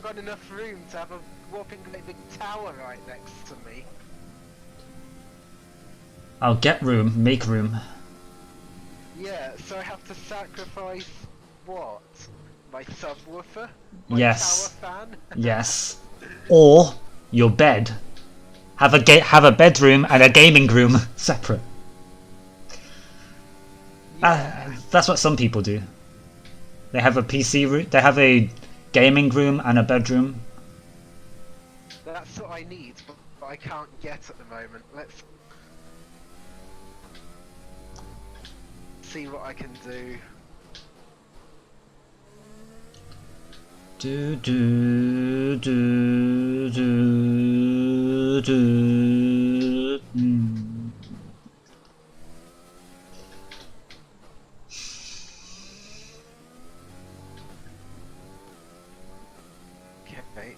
got enough room to have a whopping great big tower right next to me. I'll get room, make room. Yeah, so I have to sacrifice what? My subwoofer? My Yes. tower fan? Yes. Or your bed. Have a bedroom and a gaming room separate. Yeah. That's what some people do. They have a PC room, they have a gaming room and a bedroom. That's what I need, but I can't get at the moment. Let's see what I can do. Do do do do do. Okay.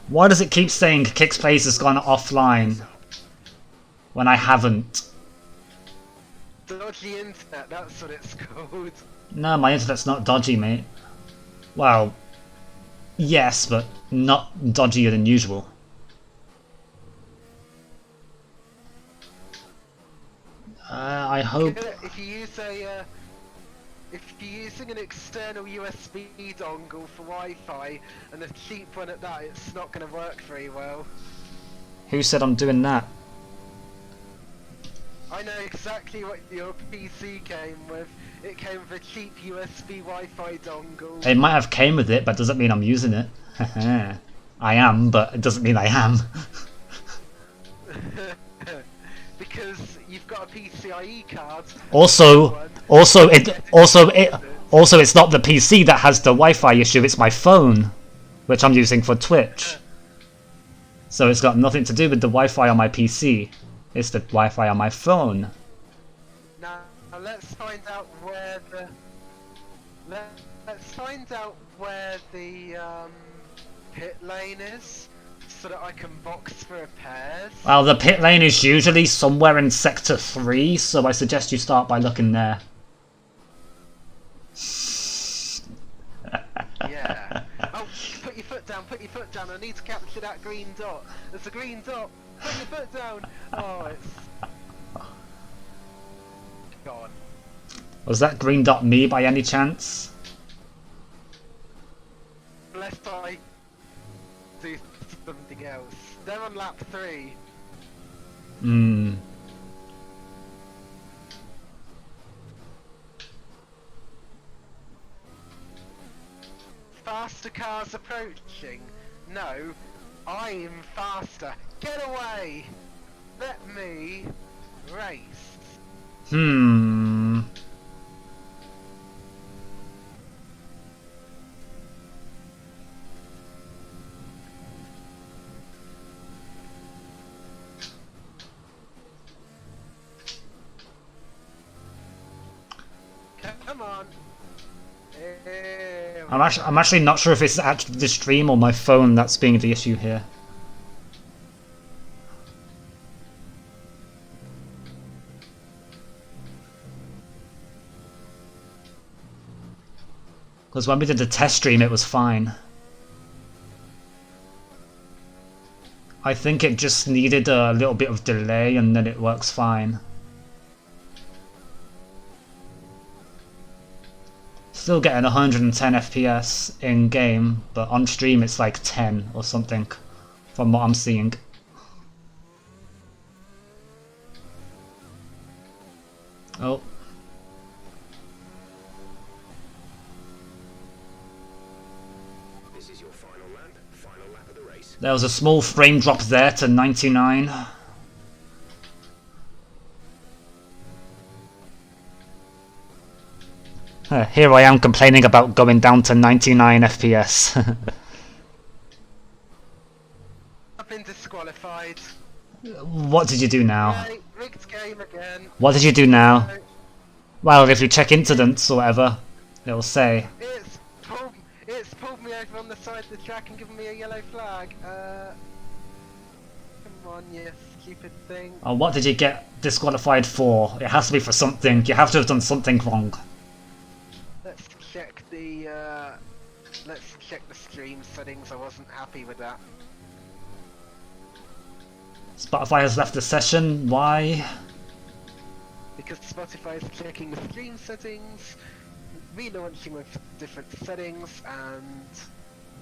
Why does it keep saying Kickspace has gone offline when I haven't? Dodgy internet, that's what it's called. No, my internet's not dodgy, mate. Well, yes, but not dodgier than usual. I hope. If you use a, if you're using an external USB dongle for Wi-Fi and a cheap one at that, it's not going to work very well. Who said I'm doing that? I know exactly what your PC came with. It came with a cheap USB Wi-Fi dongle. It might have came with it, but doesn't mean I'm using it. I am, but it doesn't mean I am. Because you've got a PCIe card. Also, it's not the PC that has the Wi-Fi issue. It's my phone, which I'm using for Twitch. So it's got nothing to do with the Wi-Fi on my PC. It's the Wi-Fi on my phone. Now let's find out where the pit lane is, so that I can box for repairs. Well, the pit lane is usually somewhere in Sector 3, so I suggest you start by looking there. Yeah. Oh, put your foot down, I need to capture that green dot. There's a green dot. Put your foot down. Oh, it's gone. Was that green dot me by any chance? Unless I do something else. They're on lap 3. Faster cars approaching. No, I'm faster. Get away! Let me race. Come on. I'm actually not sure if it's actually the stream or my phone that's being the issue here. Because when we did the test stream, it was fine. I think it just needed a little bit of delay and then it works fine. Still getting 110 FPS in game, but on stream it's like 10 or something from what I'm seeing. Oh. This is your final lap of the race. There was a small frame drop there to 99. Here I am complaining about going down to 99 FPS. I've been disqualified. What did you do now? Right, rigged game again. What did you do now? Well, if you check incidents or whatever, it'll say. It's pulled me over on the side of the track and given me a yellow flag. Come on, you stupid thing. Oh, what did you get disqualified for? It has to be for something. You have to have done something wrong. Let's check the stream settings. I wasn't happy with that. Spotify has left the session. Why? Because Spotify is checking the stream settings, relaunching with different settings, and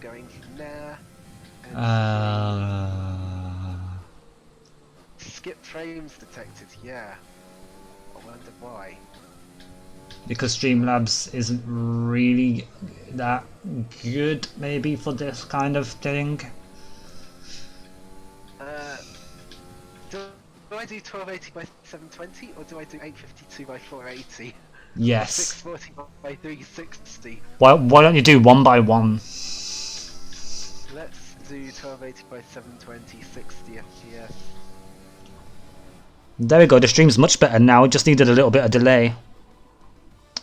going from there. Skip frames detected, yeah. I wonder why. Because Streamlabs isn't really that good, maybe, for this kind of thing. Do I do 1280 by 720 or do I do 852 by 480? Yes. 640 by 360. Why don't you do one by one? Let's do 1280 by 720, 60 FPS. There we go, the stream's much better now, it just needed a little bit of delay.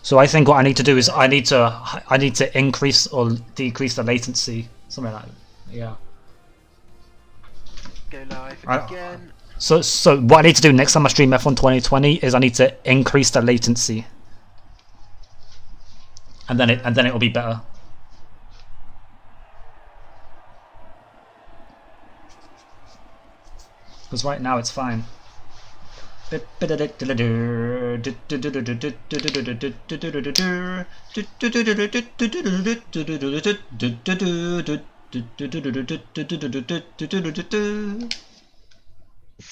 So I think what I need to do is I need to increase or decrease the latency. Something like that. Yeah. Go live again. So what I need to do next time I stream F1 2020 is I need to increase the latency. And then it will be better. Because right now it's fine. So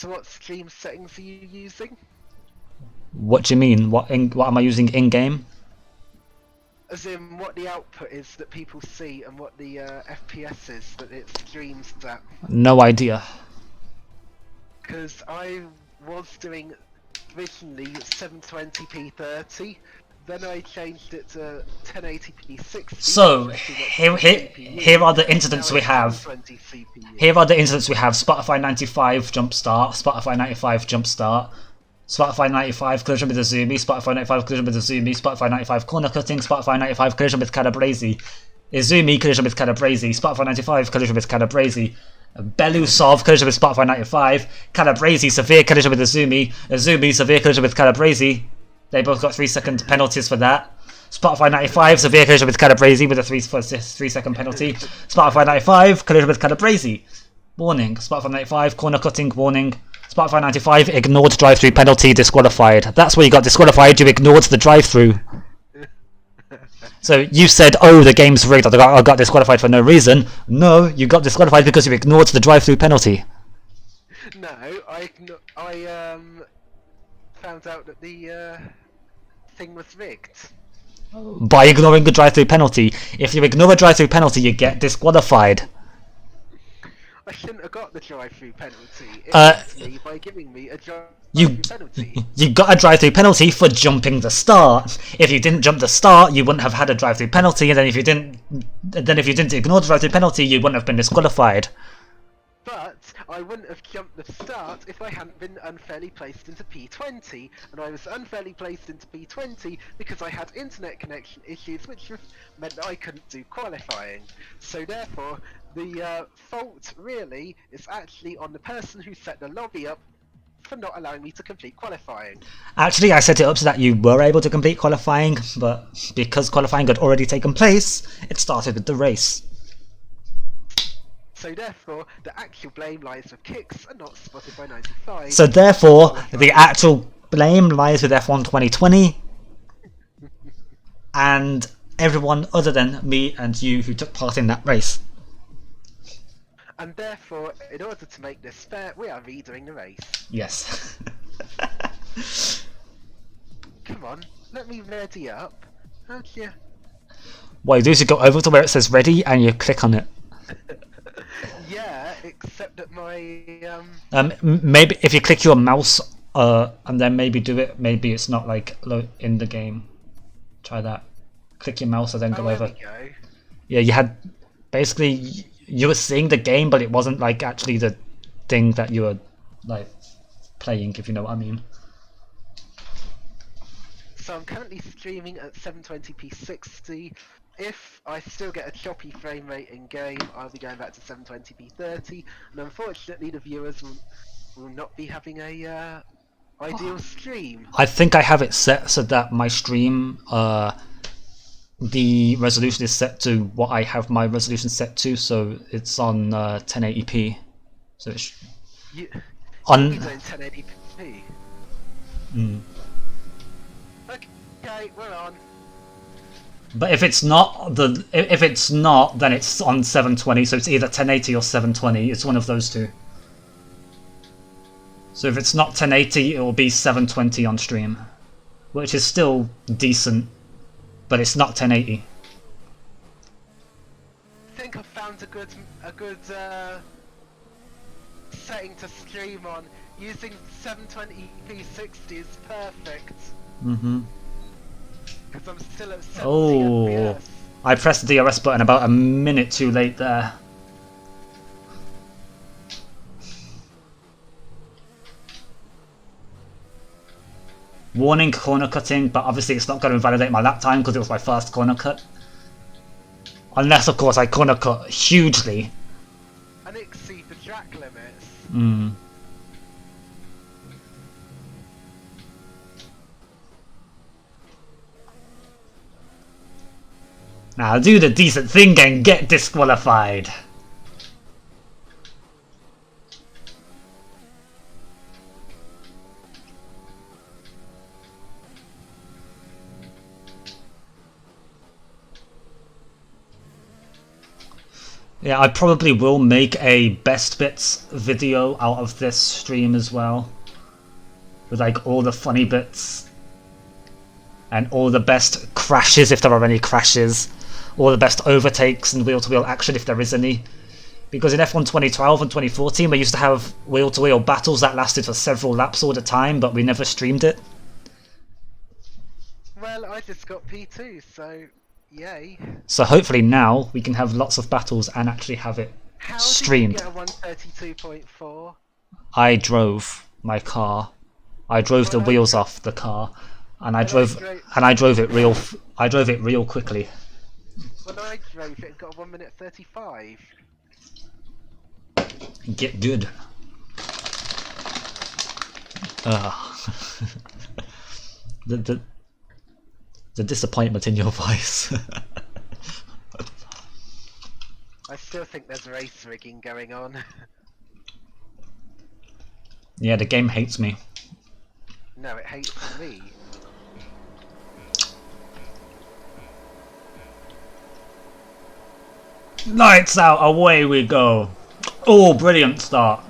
what stream settings are you using? What do you mean? What am I using in game? As in what the output is that people see and what the FPS is that it streams at. No idea. Because I was doing originally 720p 30, then I changed it to 1080p 60. So here are the incidents we have. Here are the incidents we have: Spotify 95 jump start, Spotify 95 jump start, Spotify 95 collision with the zoomy, Spotify 95 collision with the zoomy, Spotify 95 corner cutting, Spotify 95 collision with Calabresi, Izumi collision with Calabresi, Spotify 95 collision with Calabresi, Belusov collision with Spotify 95, Calabresi severe collision with Izumi, Izumi severe collision with Calabresi. They both got 3-second penalties for that. Spotify 95 severe collision with Calabresi with a 3-second penalty. Spotify 95 collision with Calabresi. Warning. Spotify 95 corner cutting warning. Spotify 95 ignored drive-through penalty disqualified. That's where you got disqualified. You ignored the drive-through. So you said, "Oh, the game's rigged. I got disqualified for no reason." No, you got disqualified because you ignored the drive-through penalty. No, I found out that the thing was rigged. By ignoring the drive-through penalty. If you ignore a drive-through penalty, you get disqualified. I shouldn't have got the drive-through penalty. It hits me by giving me a drive-through penalty. You got a drive-through penalty for jumping the start. If you didn't jump the start, you wouldn't have had a drive-through penalty, and then if you didn't ignore the drive-through penalty, you wouldn't have been disqualified. But I wouldn't have jumped the start if I hadn't been unfairly placed into P20, and I was unfairly placed into P20 because I had internet connection issues, which meant that I couldn't do qualifying. So therefore, the fault really is actually on the person who set the lobby up for not allowing me to complete qualifying. Actually, I set it up so that you were able to complete qualifying, but because qualifying had already taken place, it started with the race. So therefore, the actual blame lies with Kicks and not Spotify 95. So therefore, the actual blame lies with F1 2020 and everyone other than me and you who took part in that race. And therefore, in order to make this fair, we are redoing the race. Yes. Come on, let me ready up. How'd you... What you do is you go over to where it says ready and you click on it. Yeah, except that my maybe if you click your mouse and then maybe do it, maybe it's not like in the game. Try that. Click your mouse and then go over. There we go. Yeah, you had basically you were seeing the game, but it wasn't like actually the thing that you were like playing, if you know what I mean. So I'm currently streaming at 720p 60. If I still get a choppy frame rate in game, I'll be going back to 720p 30, and unfortunately the viewers will not be having a ideal stream. I think I have it set so that my stream the resolution is set to what I have my resolution set to, so it's on 1080p. So it's You on. be doing 1080p. Okay, we're on. But if it's not then it's on 720. So it's either 1080 or 720. It's one of those two. So if it's not 1080, it will be 720 on stream, which is still decent, but it's not 1080. I think I've found a good setting to stream on. Using 720p 60 is perfect. Because I'm still at 70 FPS. I pressed the DRS button about a minute too late there. Warning, corner cutting, but obviously it's not going to invalidate my lap time because it was my first corner cut. Unless, of course, I corner cut hugely. And exceed the track limits. Now do the decent thing and get disqualified. Yeah, I probably will make a best bits video out of this stream as well. With like all the funny bits. And all the best crashes if there are any crashes. All the best overtakes and wheel-to-wheel action if there is any. Because in F1 2012 and 2014 we used to have wheel-to-wheel battles that lasted for several laps all the time, but we never streamed it. Well, I just got P2, so yay. So hopefully now we can have lots of battles and actually have it streamed. How did you get a 132.4? I drove my car. I drove the wheels off the car, and I drove it real quickly. When I drove it, got 1 minute 35. Get good. The disappointment in your voice. I still think there's race rigging going on. Yeah, the game hates me. No, it hates me. Lights out, away we go. Oh, brilliant start.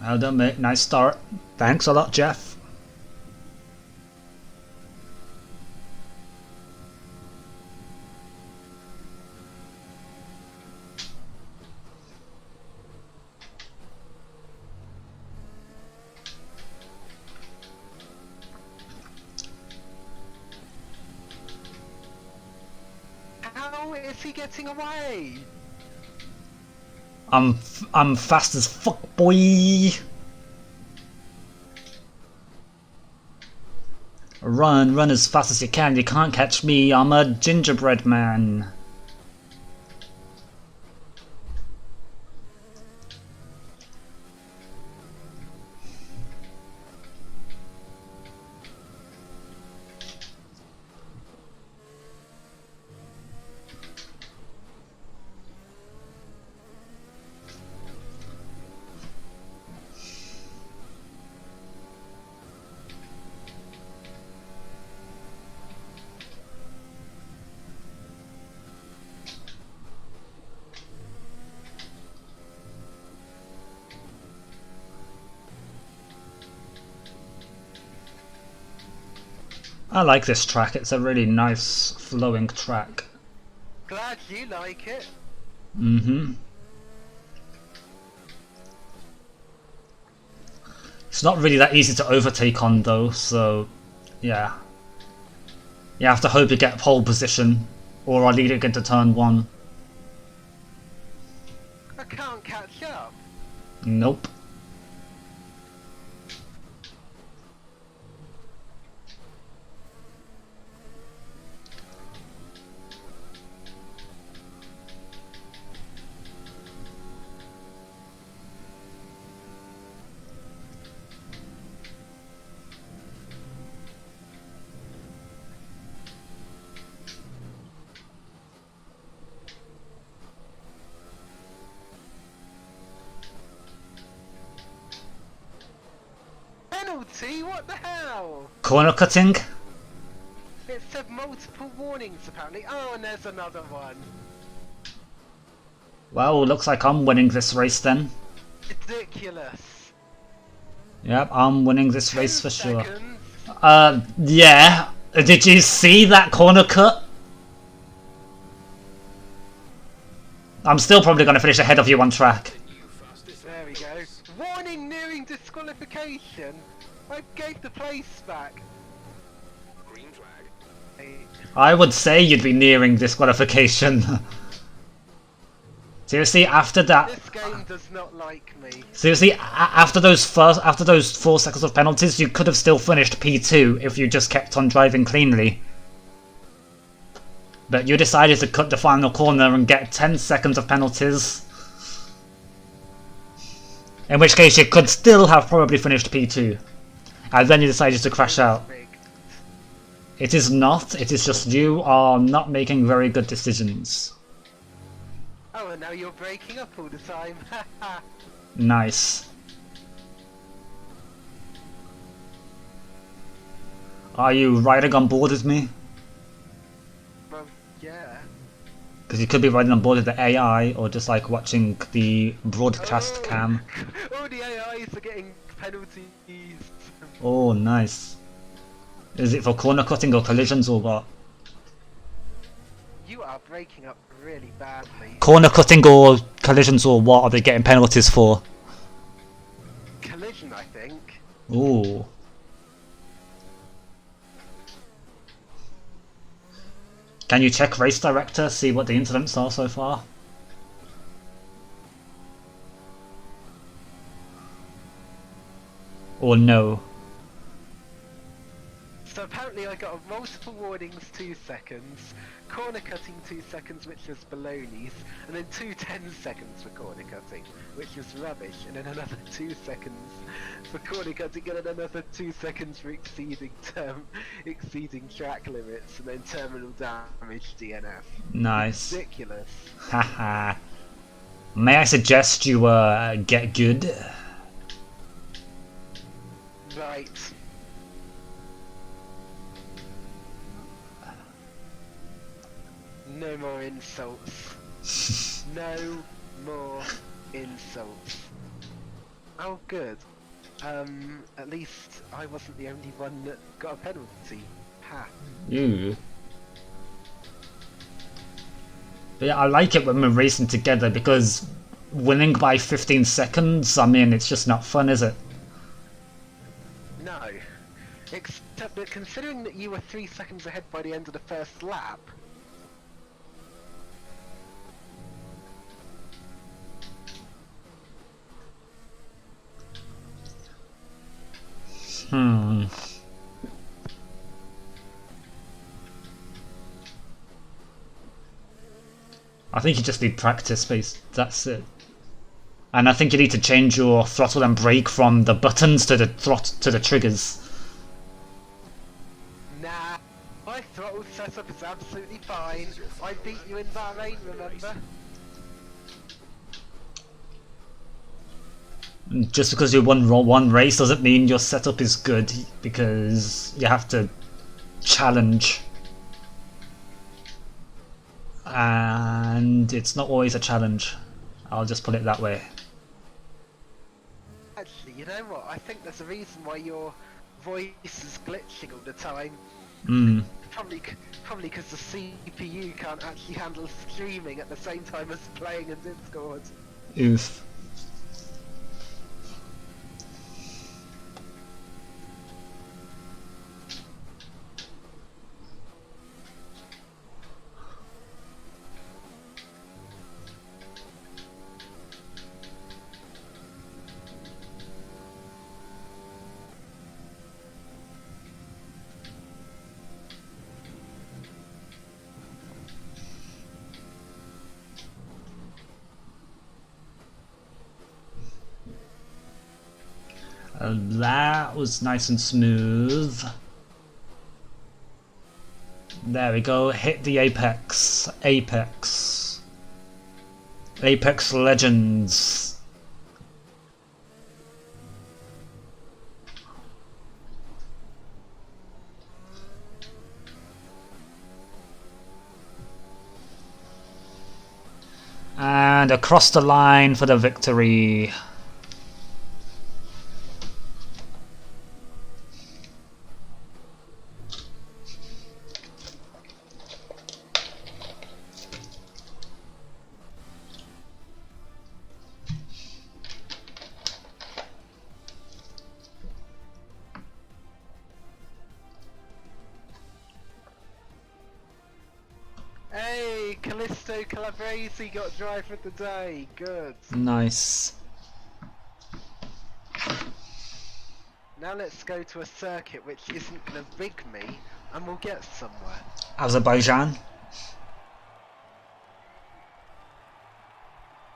Well done, mate. Nice start. Thanks a lot, Jeff. How is he getting away? I'm fast as fuck, boy. Run as fast as you can. You can't catch me. I'm a gingerbread man. I like this track, it's a really nice flowing track. Glad you like it. It's not really that easy to overtake on though, so yeah. You have to hope you get pole position Or I'll lead it into turn 1. I can't catch up. Nope. Penalty? What the hell? Corner cutting? It said multiple warnings apparently. Oh, and there's another one. Well, looks like I'm winning this race then. Ridiculous. Yep, I'm winning this 10 race for sure. seconds. Yeah. Did you see that corner cut? I'm still probably going to finish ahead of you on track. There we go. Warning nearing disqualification. I gave the place back. Green flag. Hey, I would say you'd be nearing disqualification. Seriously, after that... this game does not like me. Seriously, after those 4 seconds of penalties, you could have still finished P2 if you just kept on driving cleanly. But you decided to cut the final corner and get 10 seconds of penalties. In which case you could still have probably finished P2. And then you decided to crash out. It is not, it is just you are not making very good decisions. Oh, and now you're breaking up all the time. Haha. Nice. Are you riding on board with me? Well, yeah. Because you could be riding on board with the AI, or just like watching the broadcast cam. All the AIs are getting penalties. Oh, nice. Is it for corner cutting or collisions or what? You are breaking up really badly. Corner cutting or collisions or what are they getting penalties for? Collision, I think. Ooh. Can you check race director, see what the incidents are so far? Or no? So apparently I got multiple warnings 2 seconds, corner cutting 2 seconds which was balonies, and then 10 seconds for corner cutting, which was rubbish, and then another 2 seconds for corner cutting, and then another 2 seconds for exceeding track limits, and then terminal damage DNF. Nice. Ridiculous. Haha. May I suggest you get good? Right. No more insults. No more insults. Oh, good. At least I wasn't the only one that got a penalty. Ha. Ooh. But yeah, I like it when we're racing together because winning by 15 seconds, I mean, it's just not fun, is it? No. Except that considering that you were 3 seconds ahead by the end of the first lap, I think you just need practice, that's it. And I think you need to change your throttle and brake from the buttons to the triggers. nah. My throttle setup is absolutely fine. I beat you in Bahrain, remember? Just because you won one race doesn't mean your setup is good, because you have to challenge. And it's not always a challenge. I'll just put it that way. Actually, you know what? I think there's a reason why your voice is glitching all the time. Probably because the CPU can't actually handle streaming at the same time as playing in Discord. Oof. That was nice and smooth. There we go, hit the apex. Apex. Apex Legends. And across the line for the victory. Hey, Callisto Calabrese got driver of the day. Good. Nice. Now let's go to a circuit which isn't gonna rig me, and we'll get somewhere. Azerbaijan.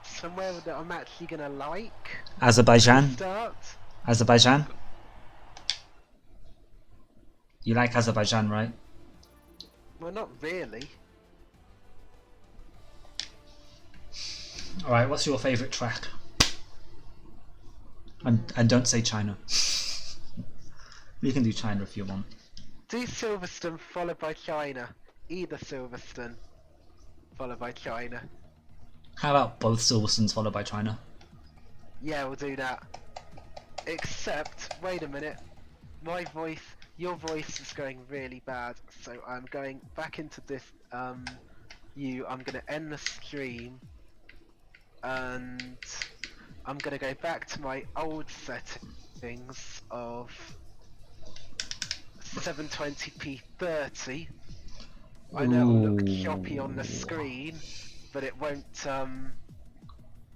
Somewhere that I'm actually gonna like. Azerbaijan. Start. Azerbaijan. You like Azerbaijan, right? Well, not really. Alright, what's your favourite track? And don't say China. You can do China if you want. Do Silverstone followed by China. Either Silverstone followed by China. How about both Silverstones followed by China? Yeah, we'll do that. Except, wait a minute. My voice, your voice is going really bad, so I'm going back into this, I'm gonna end the stream, and I'm gonna go back to my old settings of 720p 30. I know it'll look choppy on the screen, but it won't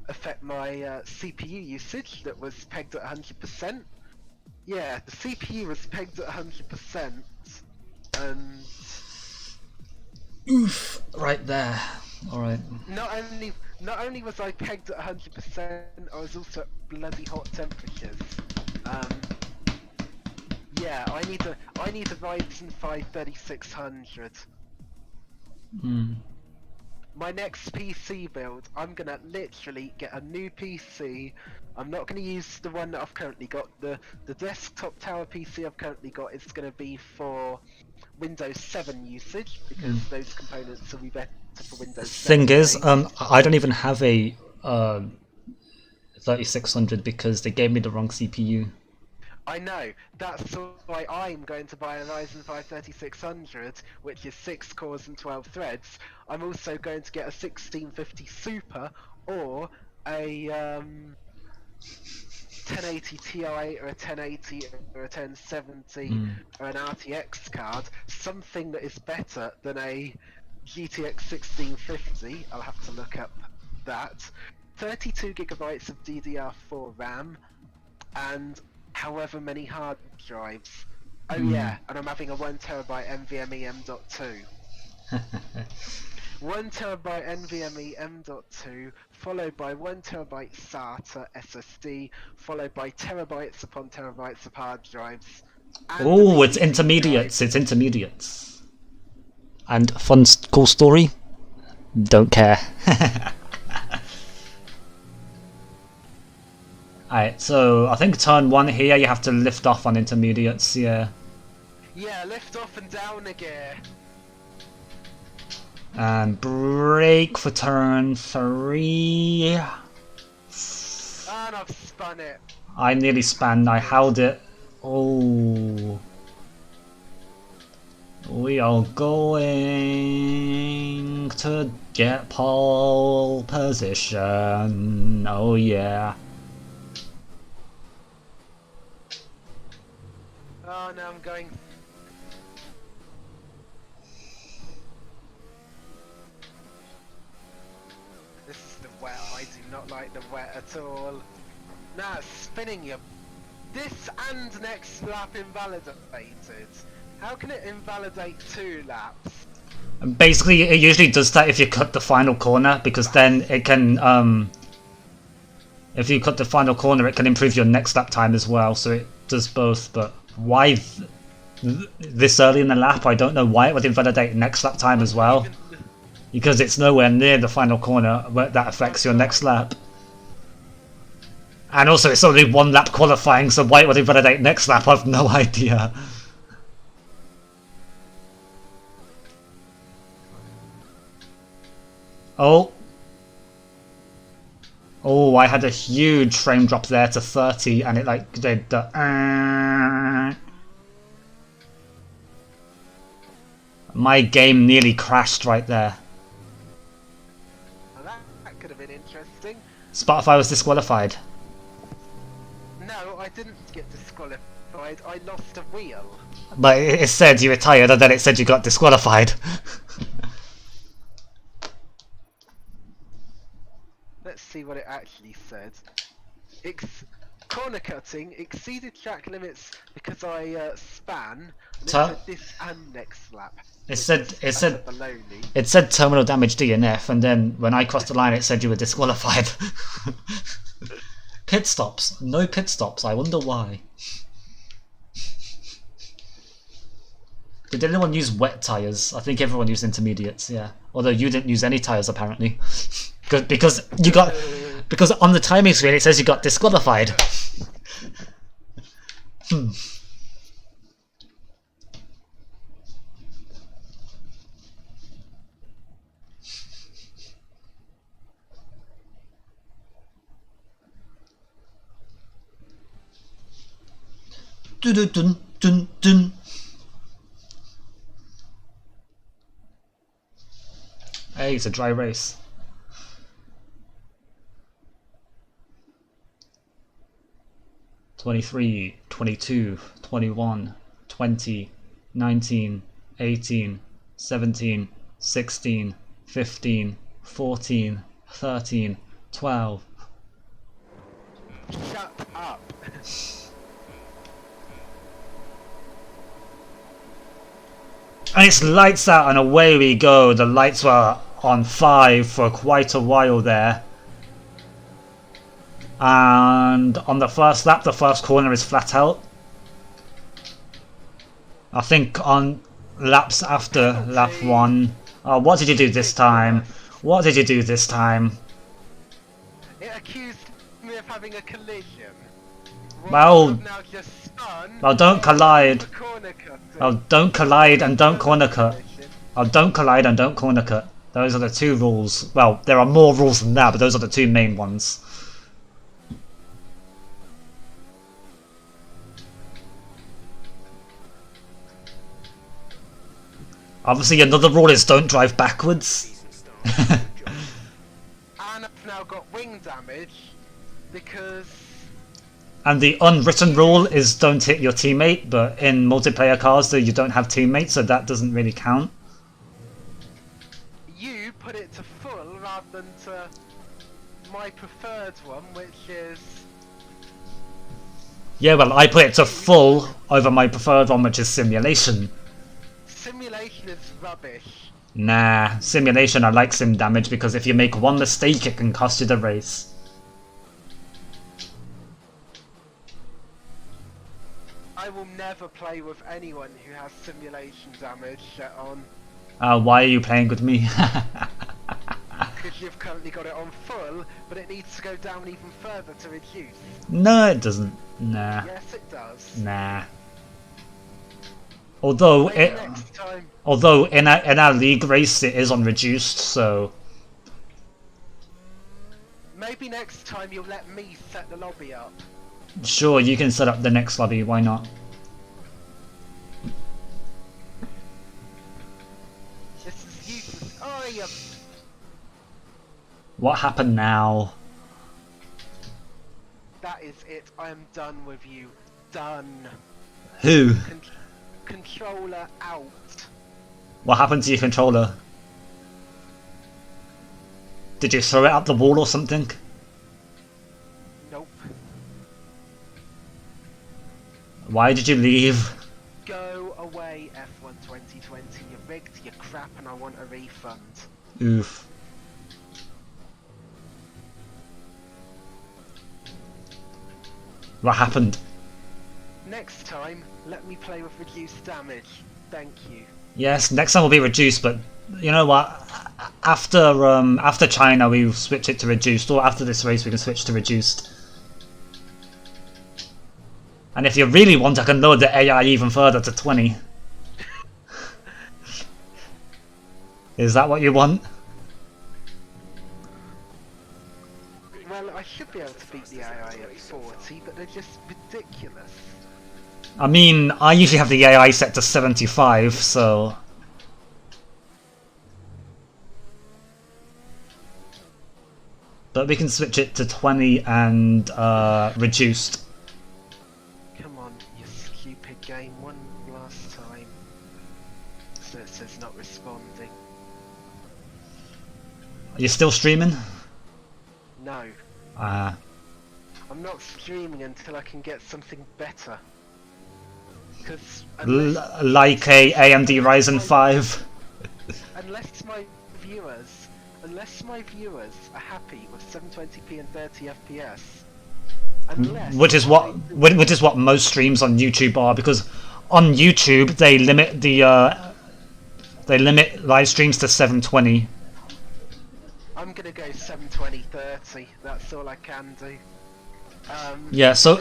affect my CPU usage that was pegged at 100%. Yeah, the CPU was pegged at 100%, and Oof, right there. Alright. not only was I pegged at 100%, I was also at bloody hot temperatures. Yeah, I need a Ryzen 5 3600. My next PC build, I'm gonna literally get a new PC. I'm not gonna use the one that I've currently got. The desktop tower PC I've currently got is gonna be for Windows 7 usage, because those components will be better for Windows 7. Thing is, I don't even have a 3600 because they gave me the wrong CPU. I know, that's why I'm going to buy a Ryzen 5 3600, which is 6 cores and 12 threads. I'm also going to get a 1650 Super, or a 1080 Ti, or a 1080, or a 1070, or an RTX card, something that is better than a GTX 1650, I'll have to look up that, 32GB of DDR4 RAM, and however many hard drives. Oh yeah, and I'm having a 1TB NVMe M.2. 1TB NVMe M.2, followed by 1TB SATA SSD, followed by terabytes upon terabytes of hard drives. Oh, it's intermediates. It's intermediates. And fun, cool story. Don't care. Alright, so I think turn 1 here you have to lift off on intermediates, yeah. Yeah, lift off and down a gear. And brake for turn 3. And I've spun it. I nearly spun, I held it. Oh. We are going to get pole position. Oh yeah. Oh no, I'm going. This is the wet. I do not like the wet at all. Nah, spinning you. This and next lap invalidated. How can it invalidate 2 laps? Basically, it usually does that if you cut the final corner, because then it can If you cut the final corner, it can improve your next lap time as well, so it does both. But why this early in the lap? I don't know why it would invalidate next lap time as well. Because it's nowhere near the final corner where that affects your next lap. And also it's only one lap qualifying, so why it would invalidate next lap, I have no idea. Oh. Oh, I had a huge frame drop there to 30 and it like did the My game nearly crashed right there. Well, that could have been interesting. Spotify was disqualified. No, I didn't get disqualified. I lost a wheel. But it said you retired and then it said you got disqualified. Let's see what it actually said. Corner cutting exceeded track limits because I span. And it said this and next lap. It said terminal damage DNF, and then when I crossed the line, it said you were disqualified. Pit stops, no pit stops. I wonder why. Did anyone use wet tires? I think everyone used intermediates. Yeah, although you didn't use any tires apparently, because on the timing screen it says you got disqualified. Dun dun dun dun. Hey, it's a dry race. "23, 22, 21, 20, 19, 18, 17, 16, 15, 14, 13, 12. Shut up. And it's lights out and away we go. The lights were on 5 for quite a while there. And on the first lap, the first corner is flat out. I think on laps after lap 1. Oh, what did you do this time? What did you do this time? It accused me of having a collision. Well, Now just spun. well, don't collide. Oh, don't collide and don't corner cut. Oh, don't collide and don't corner cut. Those are the 2 rules. Well, there are more rules than that, but those are the 2 main ones. Obviously, another rule is don't drive backwards. And I've now got wing damage because. And the unwritten rule is don't hit your teammate, but in multiplayer cars, though, you don't have teammates, so that doesn't really count. You put it to full rather than to my preferred one, which is. Yeah, well, I put it to full over my preferred one, which is simulation. Simulation is rubbish. Nah, simulation, I like sim damage because if you make one mistake, it can cost you the race. I will never play with anyone who has simulation damage set on. Why are you playing with me? Because you've currently got it on full, but it needs to go down even further to reduce. No, it doesn't. Nah. Yes, it does. Nah. Although in our league race it is on reduced, so maybe next time you'll let me set the lobby up. sure, you can set up the next lobby, why not? This is useless. Oh, yeah. What happened now? That is it. I am done with you. Done. Who? Controller out. What happened to your controller? Did you throw it at the wall or something? Nope. Why did you leave? Go away, F1 2020. You're rigged, you're crap, and I want a refund. Oof. What happened? Next time, let me play with reduced damage. Thank you. Yes, next time will be reduced, but you know what? After China, we switch it to reduced, or after this race, we can switch to reduced. And if you really want, I can lower the AI even further to 20. Is that what you want? Well, I should be able to beat the AI at 40, but they're just ridiculous. I mean, I usually have the AI set to 75, so... But we can switch it to 20 and reduced. Come on, you stupid game, one last time. So it says not responding. Are you still streaming? No. I'm not streaming until I can get something better. Because Like a AMD Ryzen 5? unless my viewers are happy with 720p and 30 FPS, unless Which is what most streams on YouTube are, because on YouTube they limit live streams to 720. I'm gonna go 720/30. That's all I can do. Yeah, so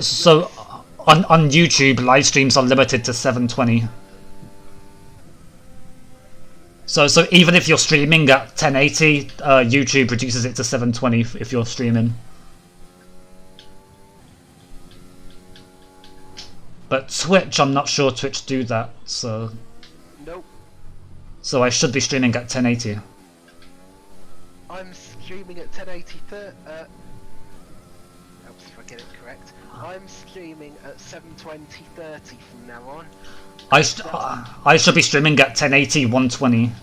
on YouTube live streams are limited to 720. So even if you're streaming at 1080, YouTube reduces it to 720 if you're streaming. But Twitch, I'm not sure Twitch do that, so... Nope. So I should be streaming at 1080. I'm streaming at 1080. Helps if I get it correct. I'm streaming at 720/30 from now on. I should be streaming at 1080 120.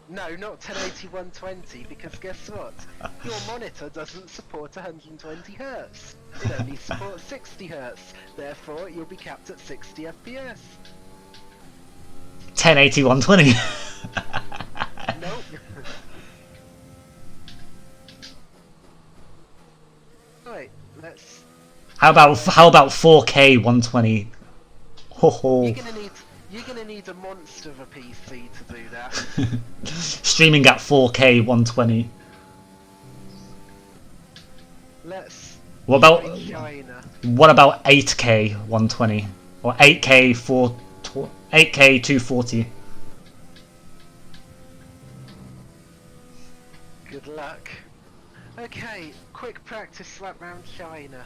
No, not 1080 120, because guess what? Your monitor doesn't support 120 Hz. It only supports 60 Hz. Therefore, you'll be capped at 60 FPS. 1080 120. Nope. Right, let's... How about 4K 120? Ho ho. You're gonna need a monster of a PC to do that. Streaming at 4K 120. Let's... What about China. 8K 120 or 8K 240? Good luck. Okay, quick practice lap round China.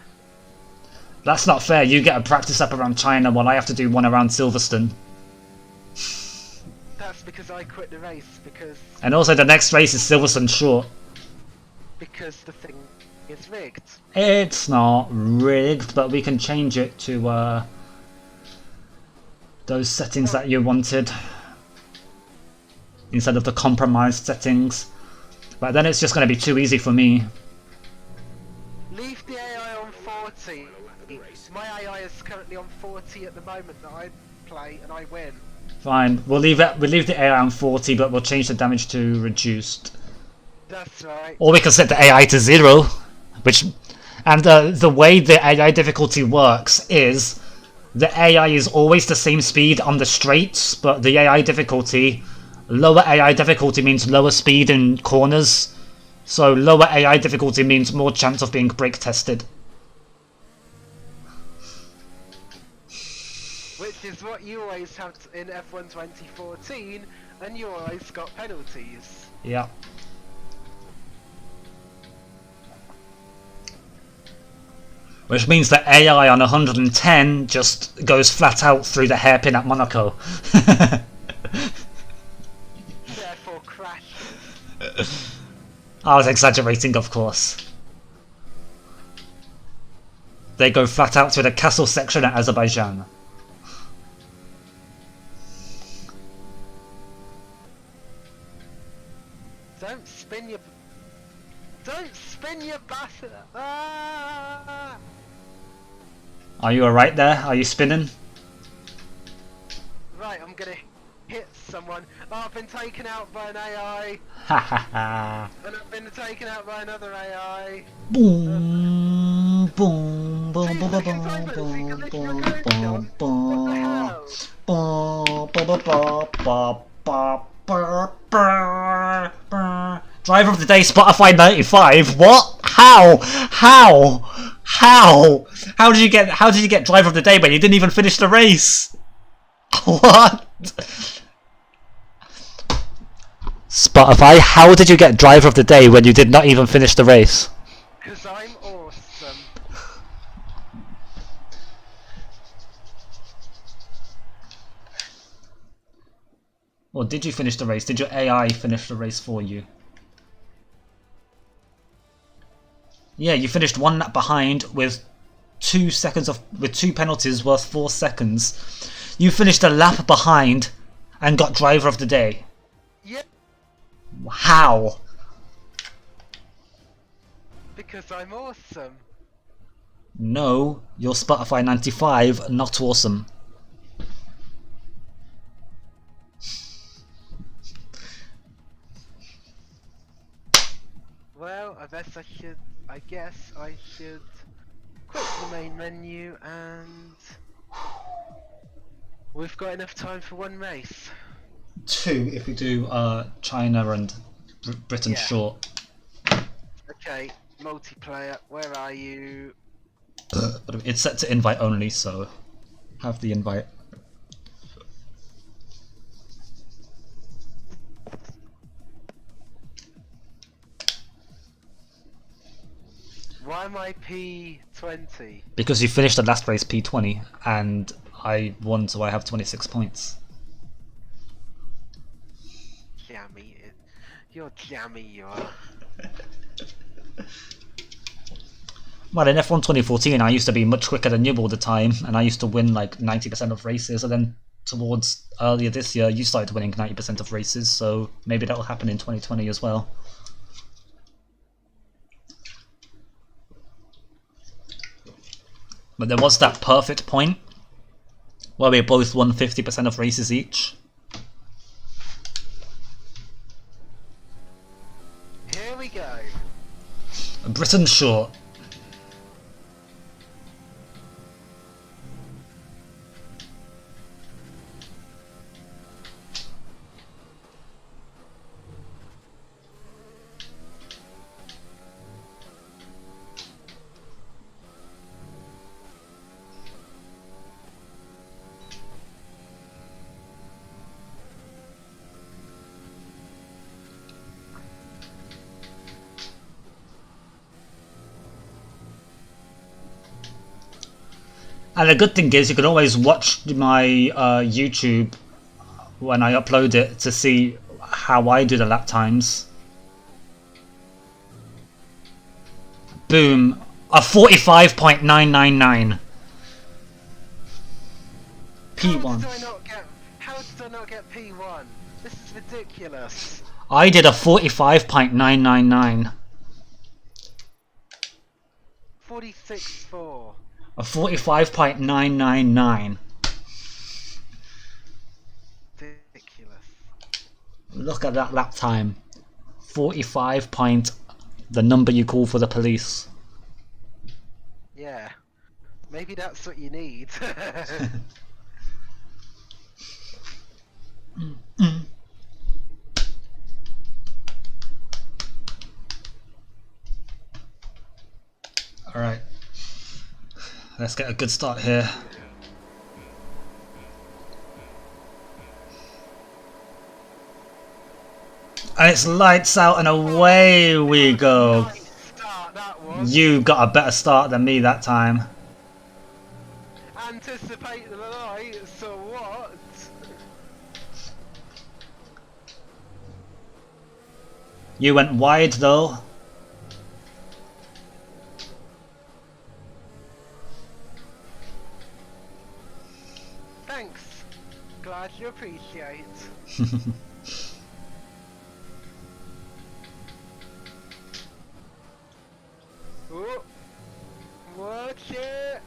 That's not fair. You get a practice lap around China while I have to do one around Silverstone. That's because I quit the race, because... And also the next race is Silverstone short. Because the thing is rigged. It's not rigged, but we can change it to those settings that you wanted instead of the compromised settings. But then it's just going to be too easy for me. Leave the AI on 40. My AI is currently on 40 at the moment that I play, and I win. Fine, we'll leave the AI on 40, but we'll change the damage to reduced. That's right. Or we can set the AI to 0, and the way the AI difficulty works is the AI is always the same speed on the straights, but the AI difficulty, lower AI difficulty means lower speed in corners, so lower AI difficulty means more chance of being brake tested. Which is what you always have in F1 2014, and you always got penalties. Yeah. Which means that AI on 110 just goes flat out through the hairpin at Monaco. Therefore crashes. I was exaggerating, of course. They go flat out through the castle section at Azerbaijan. Don't spin your button! Ah! Are you alright there? Are you spinning? Right, I'm gonna hit someone. Oh, I've been taken out by an AI. Ha ha ha. And I've been taken out by another AI. Boom, boom. boom, 2 boom, boom, seconds boom, over, so you're boom, going to boom, go, John. What the hell? Driver of the day, Spotify 95. What? How? How did you get driver of the day when you didn't even finish the race? What? Spotify, how did you get driver of the day when you did not even finish the race? Because I'm awesome. Or did you finish the race? Did your AI finish the race for you? Yeah, you finished 1 lap behind with 2 penalties worth 4 seconds. You finished a lap behind and got driver of the day. Yep. How? Because I'm awesome. No, you're Spotify 95, not awesome. Well, I guess I should quit the main menu and we've got enough time for 1 race. 2 if we do China and Britain Yeah. short. Okay, multiplayer, where are you? But it's set to invite only, so have the invite. Why am I P20? Because you finished the last race P20 and I won, so I have 26 points. Jammy. You're jammy, you are. Well, in F1 2014, I used to be much quicker than you all the time, and I used to win like 90% of races, and then towards earlier this year, you started winning 90% of races, so maybe that'll happen in 2020 as well. But there was that perfect point where we both won 50% of races each. Here we go. Britain short. And the good thing is you can always watch my YouTube when I upload it to see how I do the lap times. Boom. A 45.999. P1. How did I not get P1? This is ridiculous. I did a 45.999. 46.4. A 45.999. Ridiculous. Look at that lap time. 45 point. The number you call for the police. Yeah. Maybe that's what you need. Alright. Let's get a good start here. And it's lights out and away we go. Nice start, that was. You got a better start than me that time. Anticipate the light, so what? You went wide though. Thanks. Glad you appreciate. Oh, watch it.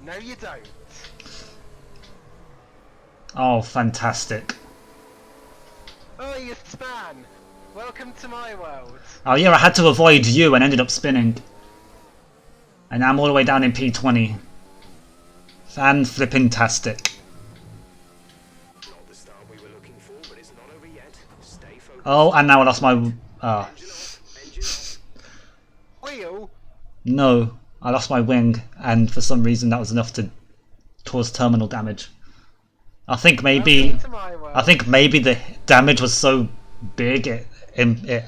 No, you don't. Oh, fantastic. Oh, you span. Welcome to my world. Oh yeah, I had to avoid you and ended up spinning. And now I'm all the way down in P20. Fan-flipping-tastic. Not the start we were looking for, but it's not over yet. Stay focused. Oh, and now I lost my... Engine off. Engine off. Wheel? No, I lost my wing, and for some reason that was enough to cause terminal damage. I think maybe... Welcome to my world. I think maybe the damage was so big it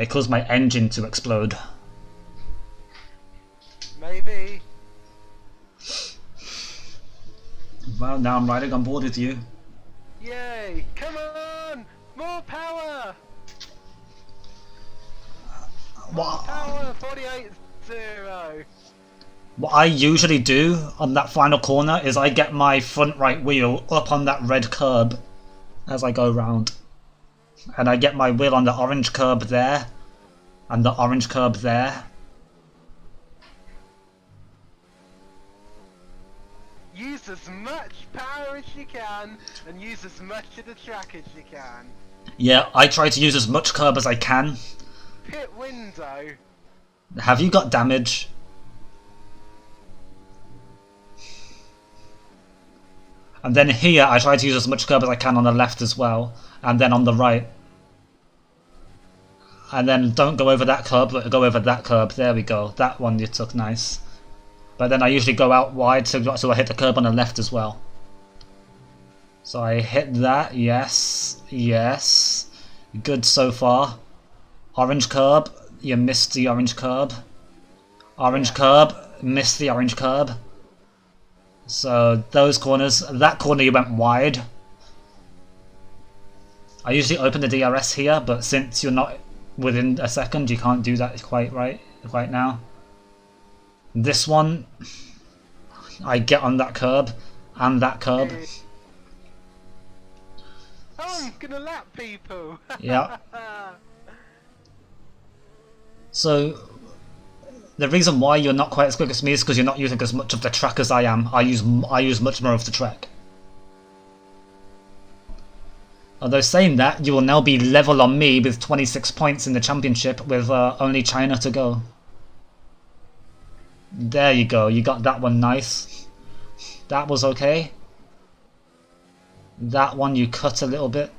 caused my engine to explode. Maybe. Well, now I'm riding on board with you. Yay! Come on! More power! More What, power! 48-0. what I usually do on that final corner is I get my front right wheel up on that red curb as I go round. And I get my wheel on the orange curb there, and the orange curb there. Use as much power as you can, and use as much of the track as you can. Yeah, I try to use as much curb as I can. Pit window. Have you got damage? And then here I try to use as much curb as I can on the left as well, and then on the right. And then don't go over that curb, but go over that curb. There we go. That one you took nice. But then I usually go out wide, so I hit the curb on the left as well. So I hit that. Yes. Yes. Good so far. Orange curb. You missed the orange curb. Orange curb. Missed the orange curb. So those corners. That corner you went wide. I usually open the DRS here, but since you're not within a second, you can't do that quite right now. This one, I get on that curb and that curb. Oh, I'm gonna lap people. Yeah. So the reason why you're not quite as quick as me is because you're not using as much of the track as I am. I use much more of the track. Although saying that, you will now be level on me with 26 points in the championship with only China to go. There you go, you got that one nice. That was okay. That one you cut a little bit.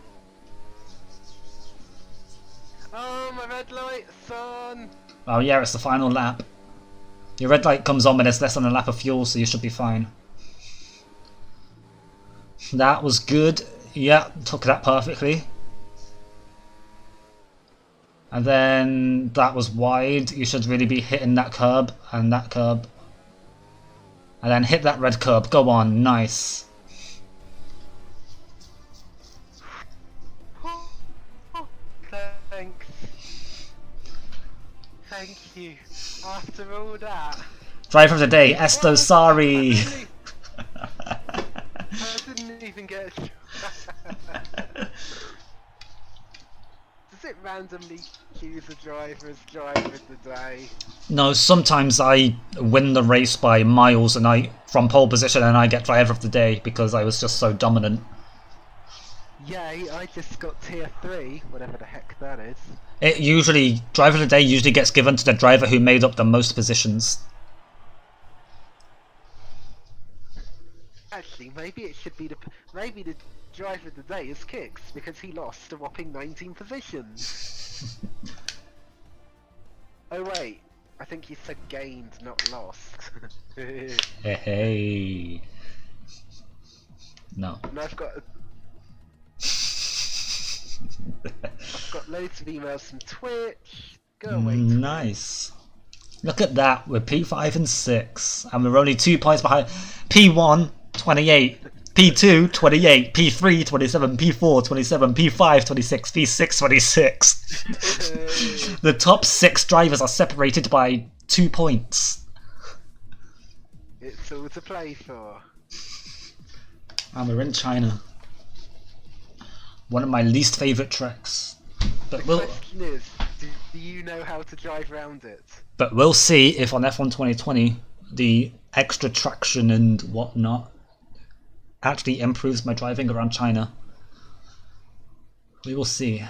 Oh, my red light's on. Oh yeah, it's the final lap. Your red light comes on when there's less than a lap of fuel, so you should be fine. That was good. Yeah, took that perfectly. And then that was wide. You should really be hitting that curb and that curb. And then hit that red curb. Go on, nice. Thanks. Thank you. After all that. Driver of the day, Esto Sari. I didn't even get a Does it randomly choose a driver as driver of the day? No, sometimes I win the race by miles and from pole position and I get driver of the day because I was just so dominant. Yay, I just got tier 3, whatever the heck that is. Driver of the day usually gets given to the driver who made up the most positions. Actually, maybe it should be maybe the driver of the day is Kix because he lost a whopping 19 positions. Oh wait, I think you said gained, not lost. Hey. No. And I've got loads of emails from Twitch. Go away. Nice. Look at that. We're P5 and 6, and we're only 2 points behind. P1 28, P2 28, P3 27, P4 27, P5 26, P6 26. The top 6 drivers are separated by 2 points. It's all to play for. And we're in China. One of my least favourite tracks. But The question is, do you know how to drive around it? But we'll see if on F1 2020 the extra traction and whatnot actually improves my driving around China. We will see.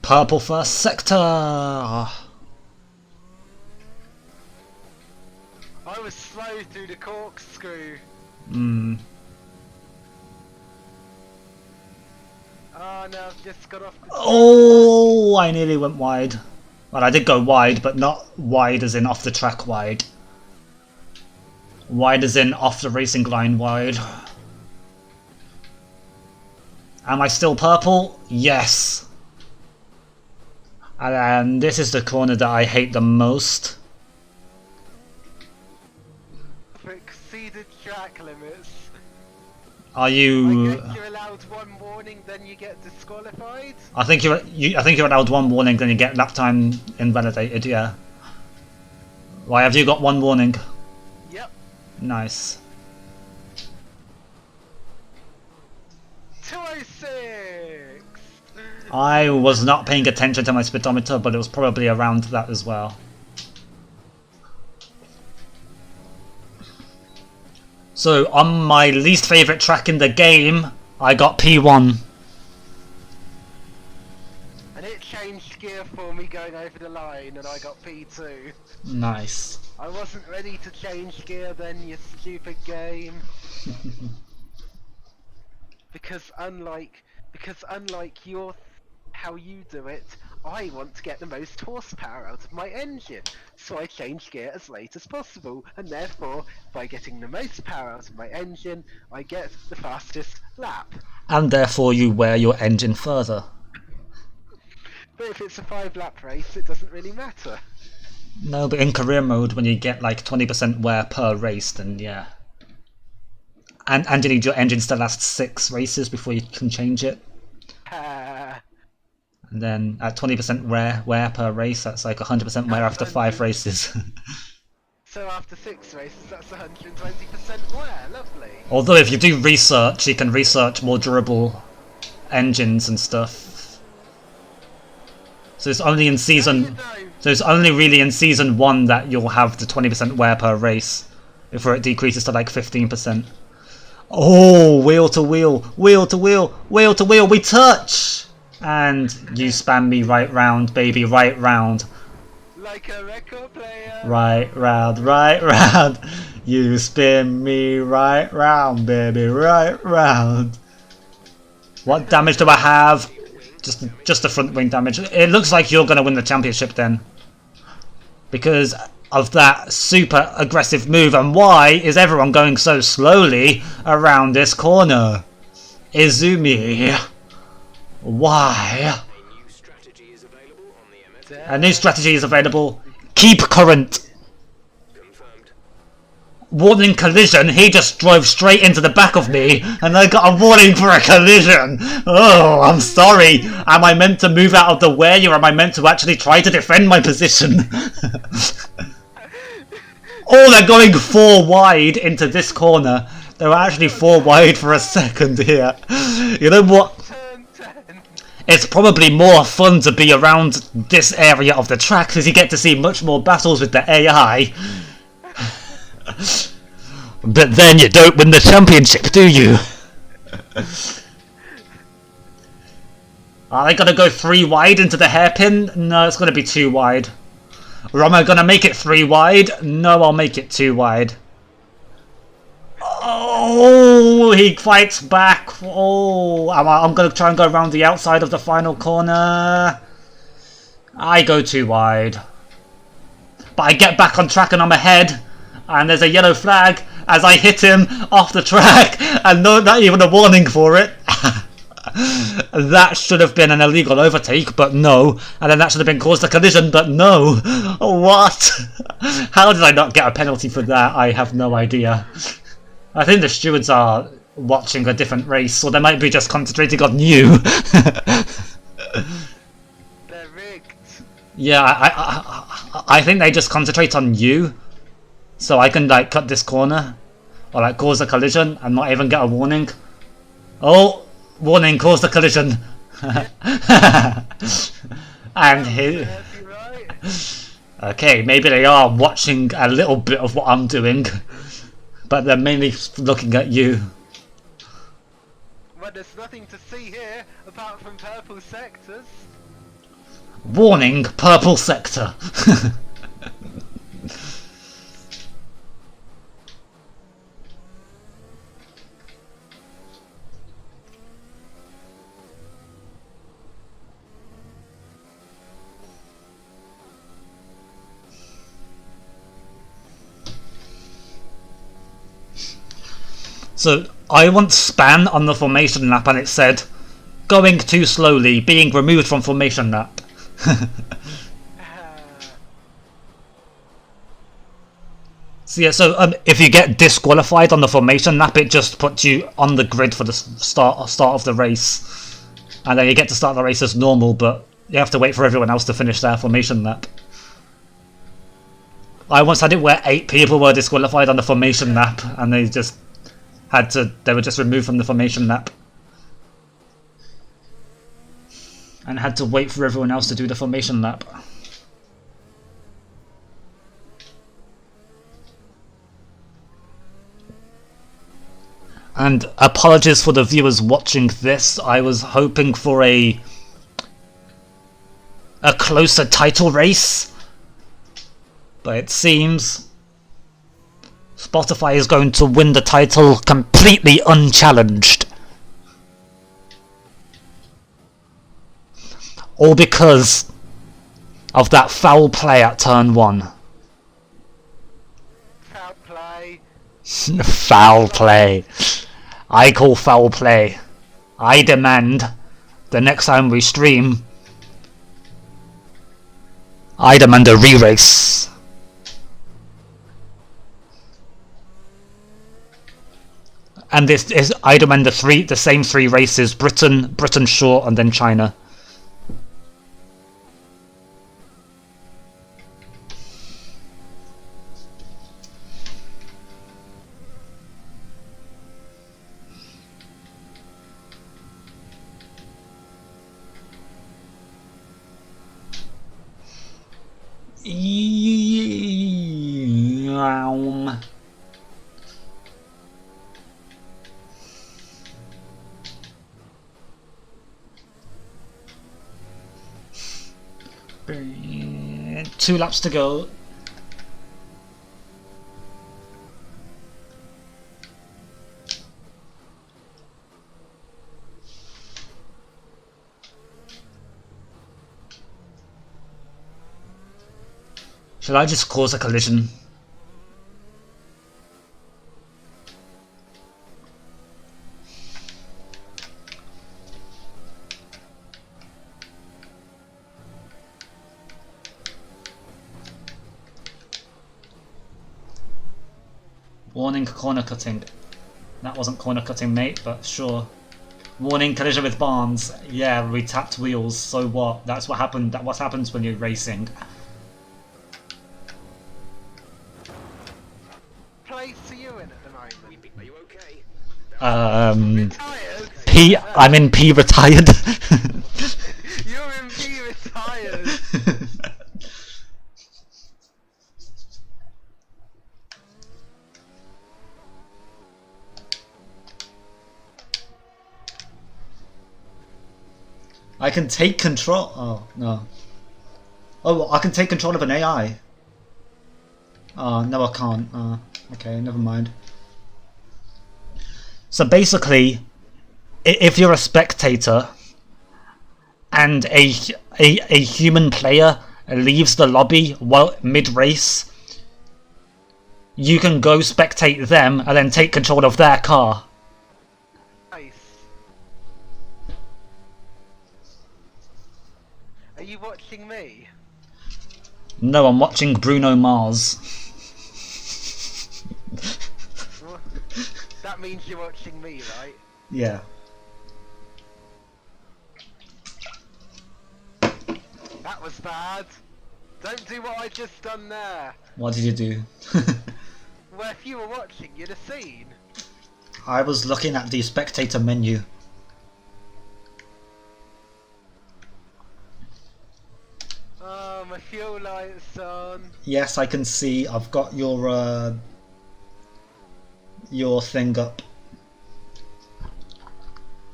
Purple first sector. I was slow through the corkscrew. Hmm. Oh no, I've just got off the Oh, I nearly went wide. Well, I did go wide, but not wide as in off the track wide. Wide as in off the racing line wide. Am I still purple? Yes. And this is the corner that I hate the most. exceeded track limits. Are I you? guess you're allowed one warning, then you get disqualified. I think you're allowed one warning, then you get lap time invalidated. Yeah. Why have you got one warning? Yep. Nice. 206! I was not paying attention to my speedometer, but it was probably around that as well. So, on my least favourite track in the game, I got P1. And it changed gear for me going over the line, and I got P2. Nice. I wasn't ready to change gear then, you stupid game. Because unlike how you do it, I want to get the most horsepower out of my engine, so I change gear as late as possible, and therefore, by getting the most power out of my engine, I get the fastest lap. And therefore you wear your engine further. But if it's a 5-lap race, it doesn't really matter. No, but in career mode, when you get like 20% wear per race, then yeah. And you need your engines to last 6 races before you can change it. And then at 20% wear per race, that's like 100% wear after 5 races. So after 6 races, that's 120% wear. Lovely. Although if you do research, you can research more durable engines and stuff. So it's only in season. So it's only really in season 1 that you'll have the 20% wear per race, before it decreases to like 15%. Oh, wheel to wheel, wheel to wheel, wheel to wheel. We touch. And you spam me right round, baby, right round. Like a record player. Right round, right round. You spin me right round, baby, right round. What damage do I have? Just the front wing damage. It looks like you're going to win the championship then, because of that super aggressive move. And why is everyone going so slowly around this corner? Izumi. Why? A new strategy is available. Keep current. Confirmed. Warning collision. He just drove straight into the back of me, and I got a warning for a collision. Oh, I'm sorry. Am I meant to move out of the way, or am I meant to actually try to defend my position? Oh, they're going 4 wide into this corner. They were actually 4 wide for a second here. You know what? It's probably more fun to be around this area of the track, because you get to see much more battles with the AI. But then you don't win the championship, do you? Are they going to go 3 wide into the hairpin? No, it's going to be 2 wide. Or am I going to make it 3 wide? No, I'll make it 2 wide. Oh, he fights back. Oh, I'm going to try and go around the outside of the final corner. I go 2 wide. But I get back on track and I'm ahead. And there's a yellow flag as I hit him off the track. And no, not even a warning for it. That should have been an illegal overtake, but no. And then that should have been caused a collision, but no. What? How did I not get a penalty for that? I have no idea. I think the stewards are watching a different race, or they might be just concentrating on you. They're rigged. Yeah, I think they just concentrate on you, so I can like cut this corner, or like cause a collision and not even get a warning. Oh, warning! Caused a collision. And he. Right. Okay, maybe they are watching a little bit of what I'm doing, but they're mainly looking at you. Well, there's nothing to see here apart from purple sectors. Warning, purple sector. So I once span on the formation map and it said, going too slowly, being removed from formation map. So yeah, so if you get disqualified on the formation map, it just puts you on the grid for the start of the race, and then you get to start the race as normal, but you have to wait for everyone else to finish their formation map. I once had it where 8 people were disqualified on the formation map, and they were just removed from the formation map, and had to wait for everyone else to do the formation lap. And apologies for the viewers watching this, I was hoping for a closer title race, but it seems Spotify is going to win the title completely unchallenged. All because of that foul play at turn 1. Foul play. Foul play. I call foul play. I demand the next time we stream, I demand a re-race. And this is, I demand the same 3 races: Britain short, and then China. Two laps to go. Should I just cause a collision? Warning, corner cutting. That wasn't corner cutting, mate, but sure. Warning, collision with Barnes. Yeah, we tapped wheels, so what? That's what happened. That's what happens when you're racing. Place are you in at the moment? Are you okay? Retired? P. I'm in P retired. You're in P retired. I can take control. Oh no. Oh, well, I can take control of an AI. Oh no, I can't. Okay, never mind. So basically, if you're a spectator and a human player leaves the lobby while mid-race, you can go spectate them and then take control of their car. Nice. Are you watching me? No, I'm watching Bruno Mars. That means you're watching me, right? Yeah. That was bad. Don't do what I just done there. What did you do? Well, if you were watching, you'd have seen. I was looking at the spectator menu. Oh, my fuel light's on. Yes, I can see. I've got your thing up.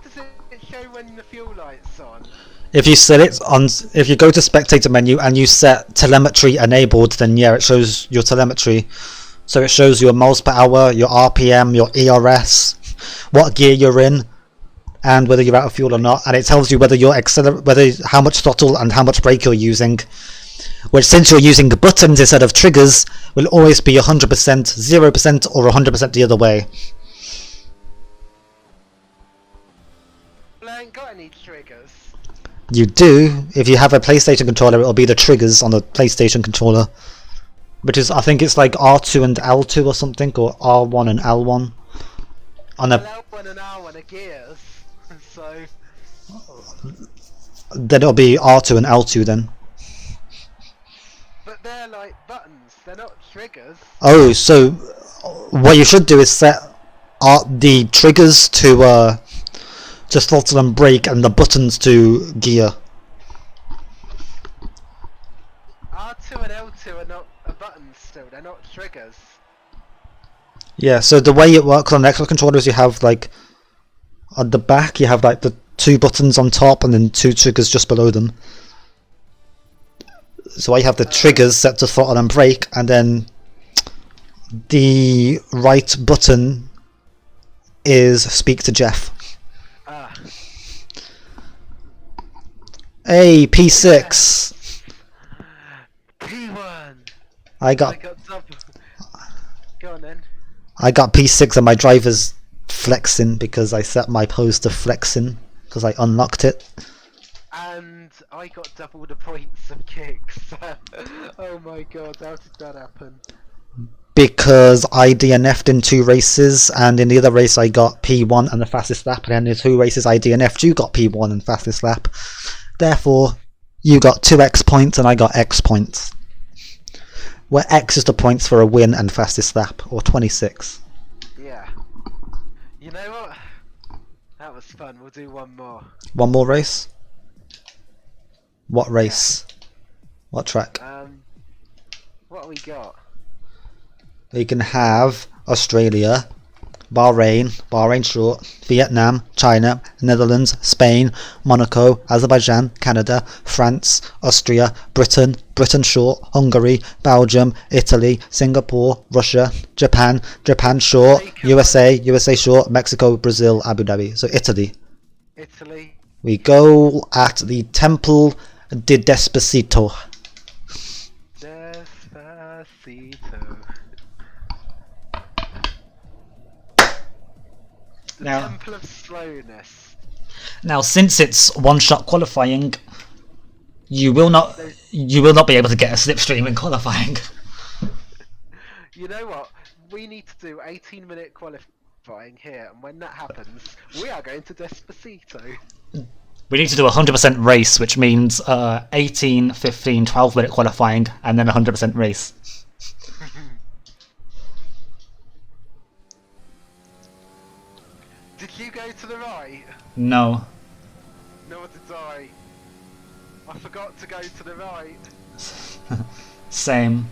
Does it show when the fuel light's on? If you set it on, if you go to spectator menu and you set telemetry enabled, then yeah, it shows your telemetry. So it shows your miles per hour, your RPM, your ERS, what gear you're in, and whether you're out of fuel or not. And it tells you whether you're how much throttle and how much brake you're using. Which, since you're using buttons instead of triggers, will always be 100%, 0%, or 100% the other way. Well, I ain't got any triggers. You do. If you have a PlayStation controller, it'll be the triggers on the PlayStation controller. Which is, I think it's like R2 and L2 or something, or R1 and L1. On a, L1 and R1 are gears, so... then it'll be R2 and L2 then. But they're like buttons, they're not triggers. Oh, so what you should do is set the triggers to throttle and brake, and the buttons to gear. R2 and L2 are not buttons still, they're not triggers. Yeah, so the way it works on an Xbox controller is you have like on the back you have like the 2 buttons on top and then 2 triggers just below them. So I have the triggers set to throttle and brake, and then the right button is speak to Jeff. Ah. Hey, P6. P1! I got double. Go on then. I got P6 and my driver's flexing because I set my pose to flexing because I unlocked it. And I got double the points of kicks. Oh my god, how did that happen? Because I DNF'd in 2 races, and in the other race I got P1 and the fastest lap, and then in 2 races I DNF'd, you got P1 and fastest lap. Therefore, you got 2 X points and I got X points. Where X is the points for a win and fastest lap, or 26. Yeah. You know what? That was fun, we'll do one more. One more race? What race? What track? What we got? We can have Australia, Bahrain short, Vietnam, China, Netherlands, Spain, Monaco, Azerbaijan, Canada, France, Austria, Britain short, Hungary, Belgium, Italy, Singapore, Russia, Japan short, USA short, Mexico, Brazil, Abu Dhabi. So Italy. We go at the Temple de Despacito. Now, Temple of Slowness. Now, since it's one-shot qualifying, you will not be able to get a slipstream in qualifying. You know what? We need to do 18-minute qualifying here, and when that happens, we are going to Despacito. We need to do 100% race, which means 18, 15, 12-minute qualifying, and then 100% race. Did you go to the right? No. Nor did I. I forgot to go to the right. Same.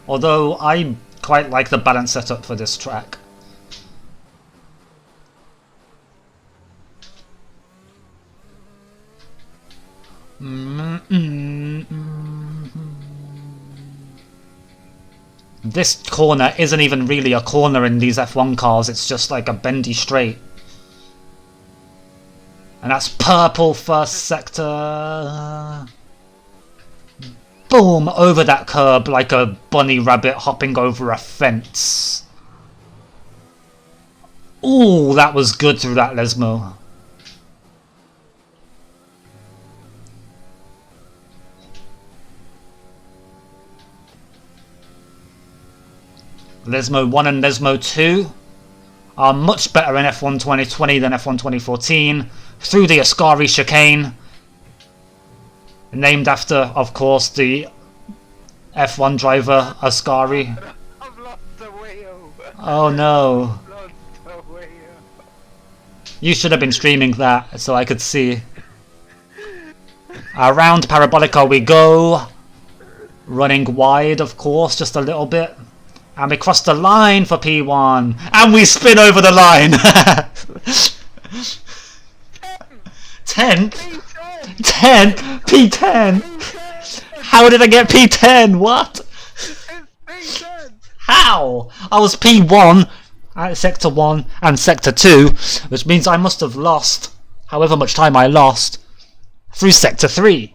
Although I quite like the balance setup for this track. This corner isn't even really a corner in these F1 cars, it's just like a bendy straight. And that's purple first sector. Boom! Over that curb like a bunny rabbit hopping over a fence. Ooh, that was good through that Lesmo. Lesmo 1 and Lesmo 2 are much better in F1 2020 than F1 2014 through the Ascari chicane, named after, of course, the F1 driver Ascari. I've lost the wheel. Oh no. I've lost the wheel. You should have been streaming that so I could see. Around Parabolica we go. Running wide, of course, just a little bit. And we cross the line for P1. And we spin over the line. 10? 10? P10? How did I get P10? What? How? I was P1 at Sector 1 and Sector 2, which means I must have lost however much time I lost through Sector 3.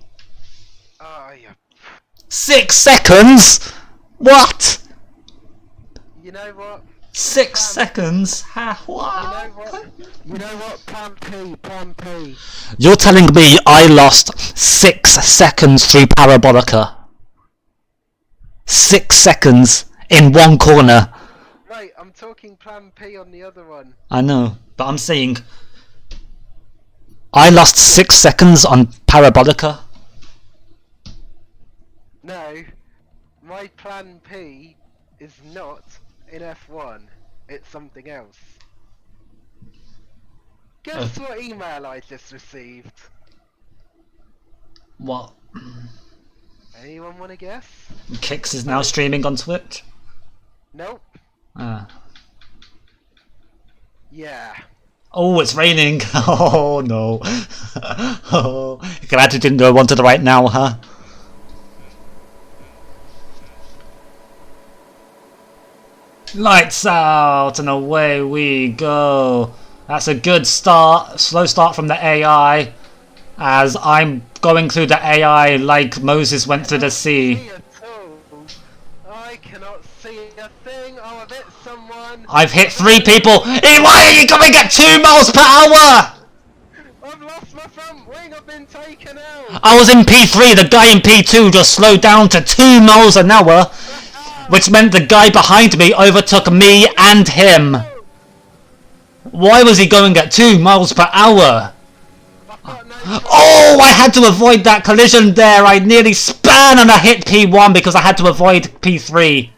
6 seconds? What? You know what? 6 seconds? Ha, what? You know what? Plan P. You're telling me I lost 6 seconds through Parabolica? 6 seconds in one corner. Right, I'm talking Plan P on the other one. I know, but I'm saying I lost 6 seconds on Parabolica. No, my Plan P is not in F1. It's something else. Guess what email I just received? What? Anyone want to guess? Kix is now streaming on Twitch? Nope. Ah. Yeah. Oh, it's raining. Oh no. Oh, glad you didn't go onto the right now, huh? Lights out and away we go. That's a good start. Slow start from the AI, as I'm going through the AI like Moses went through the sea. I cannot see a thing. Oh, I've hit someone. I've hit 3 people. Hey, why are you going at 2 miles per hour? I've lost my front wing. I've been taken out. I was in P3. The guy in P2 just slowed down to 2 miles an hour, which meant the guy behind me overtook me and him. Why was he going at 2 miles per hour? Oh, I had to avoid that collision there. I nearly span and I hit P1 because I had to avoid P3.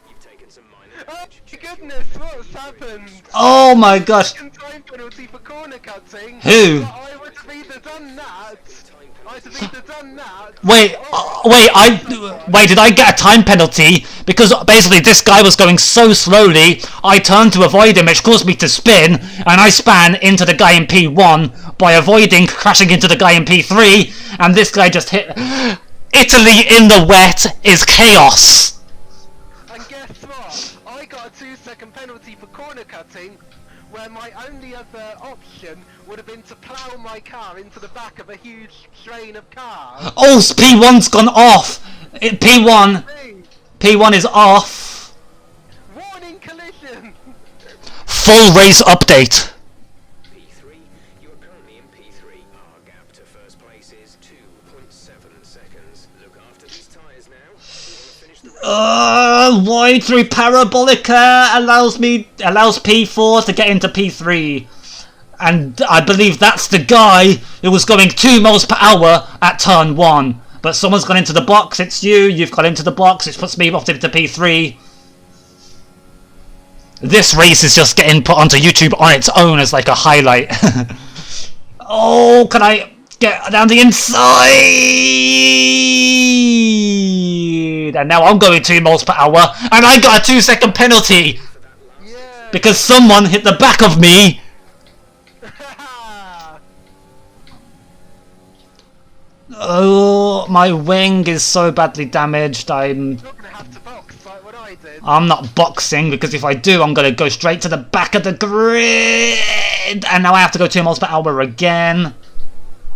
Oh goodness, what's happened? Oh my gosh. Time penalty for corner cutting. Who? I would have either done that. I'd have either done that. Wait, wait, did I get a time penalty? Because basically this guy was going so slowly, I turned to avoid him, which caused me to spin, and I span into the guy in P1 by avoiding crashing into the guy in P3, and this guy just hit... Italy in the wet is chaos! And guess what? I got a 2-second penalty for corner cutting, where my only other option would have been to plough my car into the back of a huge train of cars. Oh, P1's gone off! P1 is off! Warning collision! Full race update! P3, you are currently in P3. Our gap to first place is 2.7 seconds. Look after these tyres now. You want to finish the race? Wide through Parabolica allows P4 to get into P3. And I believe that's the guy who was going 2 miles per hour at turn 1. But someone's gone into the box, it's you've got into the box, which puts me off into P3. This race is just getting put onto YouTube on its own as like a highlight. Oh, can I get down the inside? And now I'm going 2 miles per hour, and I got a 2-second penalty! Yeah. Because someone hit the back of me! Oh, my wing is so badly damaged. I'm not gonna have to box like what I did. I'm not boxing, because if I do, I'm gonna go straight to the back of the grid, and now I have to go 2 miles per hour again.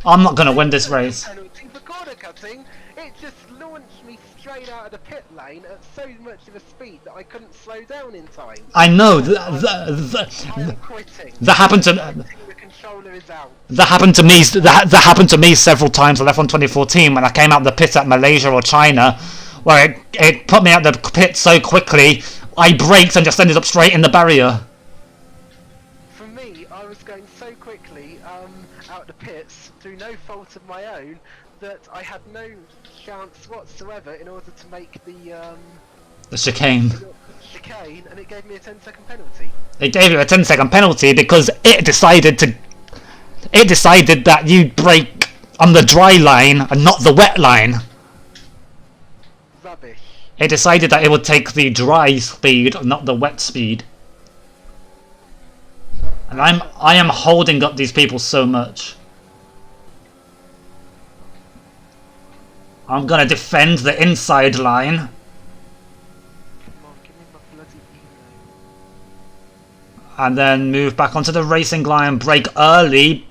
I'm not gonna win this race. Penalty for corner cutting. It just launched me straight out of the pit lane at so much of a speed that I couldn't slow down in time. I know I'm quitting. that happened to The controller is out. that happened to me. That happened to me several times. I left on 2014 when I came out the pit at Malaysia or China, where it put me out the pit so quickly I braked and just ended up straight in the barrier. pits through no fault of my own that I had no chance whatsoever in order to make the chicane. chicane, and it gave me a 10-second penalty. It gave you a 10-second penalty because it decided that you'd brake on the dry line and not the wet line. Rubbish. It decided that it would take the dry speed, not the wet speed. And I am holding up these people so much. I'm gonna defend the inside line. Come on, give me my bloody email. And then move back onto the racing line, brake early.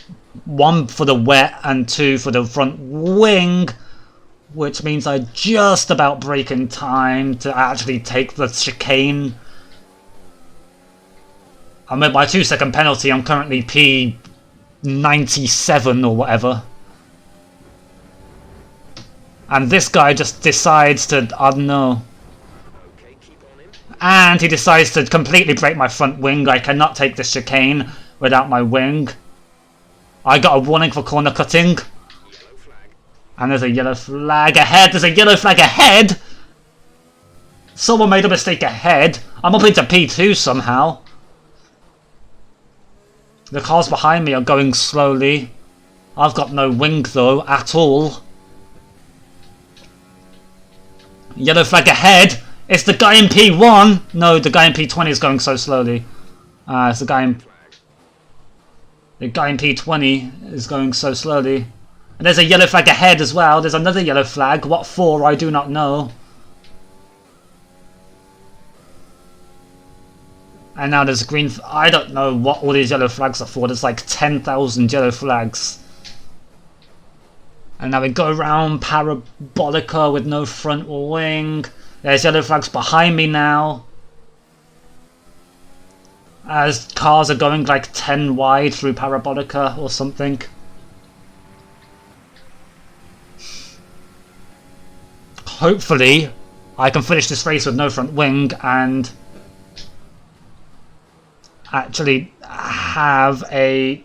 1 for the wet and 2 for the front wing. Which means I just about brake in time to actually take the chicane. And with my 2-second penalty, I'm currently P97 or whatever. And this guy just decides to, I don't know. Okay, keep on him. And he decides to completely break my front wing. I cannot take the chicane without my wing. I got a warning for corner cutting. Yellow flag. And there's a yellow flag ahead. There's a yellow flag ahead. Someone made a mistake ahead. I'm up into P2 somehow. The cars behind me are going slowly. I've got no wing though, at all. Yellow flag ahead. It's the guy in P1. No, the guy in P20 is going so slowly. It's the guy in P20 is going so slowly. And there's a yellow flag ahead as well. There's another yellow flag. What for? I do not know. And now there's a green... I don't know what all these yellow flags are for. There's like 10,000 yellow flags. And now we go around Parabolica with no front wing. There's yellow flags behind me now. As cars are going like 10 wide through Parabolica or something. Hopefully, I can finish this race with no front wing and actually have a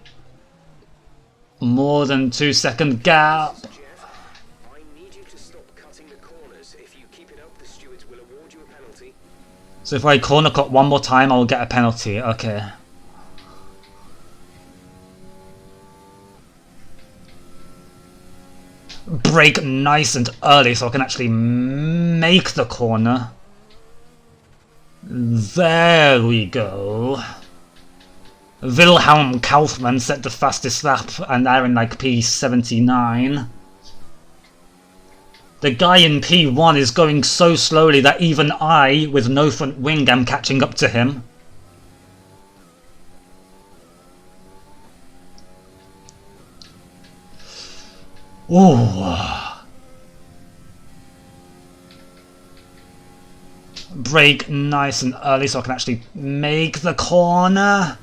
more than 2-second gap. Jeff, I need you to stop cutting the corners. If you keep it up, the stewards will award you a penalty. So if I corner cut one more time, I will get a penalty. Okay. Brake nice and early so I can actually make the corner. There we go. Wilhelm Kaufmann set the fastest lap and they're in like P79. The guy in P1 is going so slowly that even I, with no front wing, am catching up to him. Ooh. Brake nice and early so I can actually make the corner.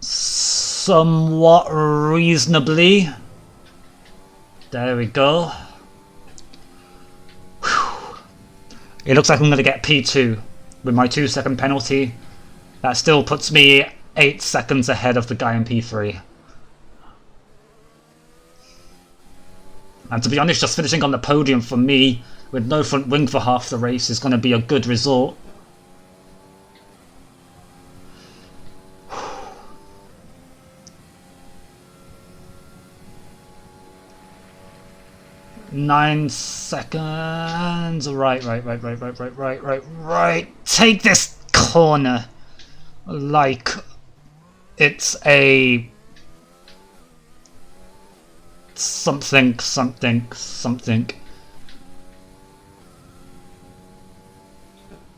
Somewhat reasonably. There we go. Whew. It looks like I'm going to get P2 with my 2-second penalty. That still puts me 8 seconds ahead of the guy in P3. And to be honest, just finishing on the podium for me with no front wing for half the race is going to be a good result. Nine seconds. Right. Take this corner like it's a something.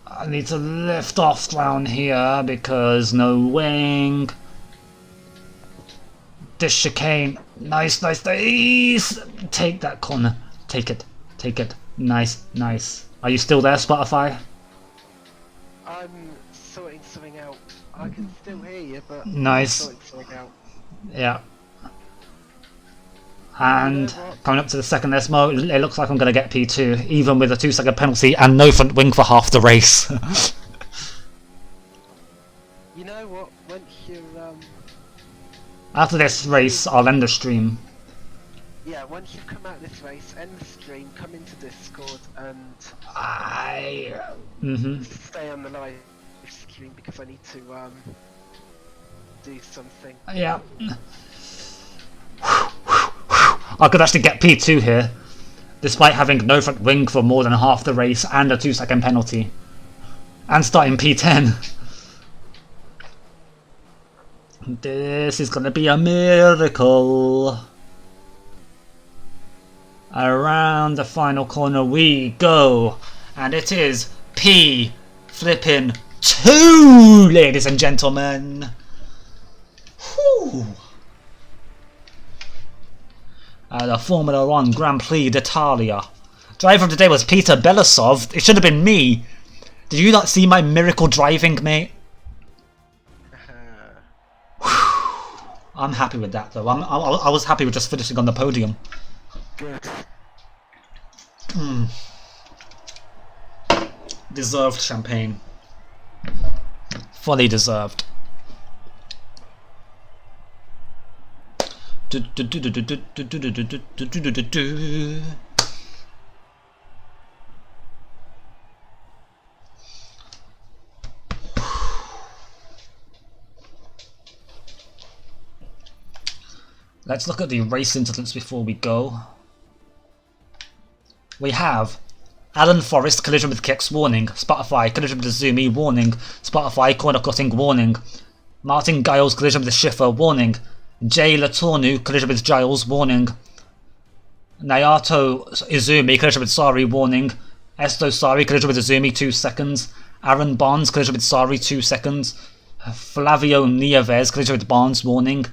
I need to lift off down here because no wing. This chicane. Nice. Take that corner. Take it. Nice. Are you still there, Spotify? I'm sorting something out. I can still hear you, but Nice. I'm sorting something out. Yeah. And coming up to the second Esmo, it looks like I'm going to get P2, even with a 2-second penalty and no front wing for half the race. You know what? Once you're After this race, I'll end the stream. Yeah, once you've come out this race, end the stream, come into Discord, and stay on the live stream because I need to do something. Yeah. I could actually get P2 here, despite having no front wing for more than half the race and a 2-second penalty, and starting P10. This is gonna be a miracle. Around the final corner we go, and it is P flipping 2, ladies and gentlemen. Whew. The Formula 1 Grand Prix d'Italia. Driver of the day was Peter Belousov. It should have been me. Did you not see my miracle driving, mate? I'm happy with that, though. I was happy with just finishing on the podium. Good. Deserved champagne. Fully deserved. Let's look at the race incidents before we go. We have Alan Forrest collision with Kicks warning, Spotify collision with Zumi warning, Spotify corner cutting warning, Martin Giles collision with Schiffer warning, Jay Latornu collision with Giles warning, Nayato Izumi collision with Sari warning, Esto Sari collision with Izumi 2 seconds, Aaron Barnes collision with Sari 2 seconds, Flavio Nieves collision with Barnes warning,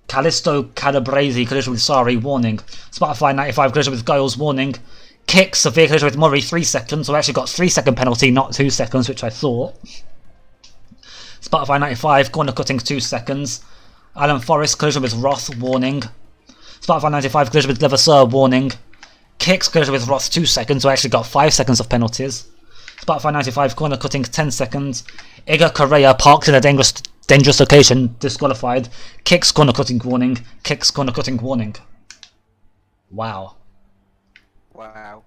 Callisto Calabresi collision with Sari warning, Spotify 95 collision with Giles warning, Kick severe collision with Murray 3 seconds, so I actually got 3-second penalty, not 2 seconds, which I thought. Spotify 95 corner cutting 2 seconds, Alan Forrest collision with Roth warning, Spotify 95 collision with Levasseur warning, Kicks collision with Roth 2 seconds, so I actually got 5 seconds of penalties. Spotify 95 corner cutting 10 seconds, Iga Correa parked in a dangerous location, disqualified, Kicks corner cutting warning, Kicks corner cutting warning. Wow. Wow.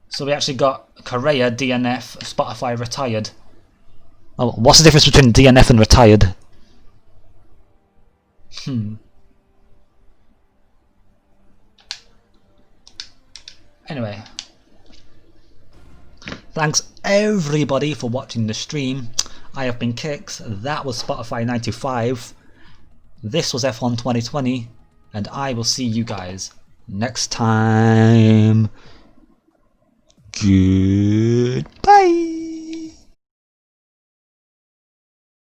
So we actually got Correa, DNF, Spotify retired. Oh, what's the difference between DNF and retired? Anyway. Thanks everybody for watching the stream. I have been Kicks, that was Spotify 95. This was F1 2020, and I will see you guys next time. Goodbye.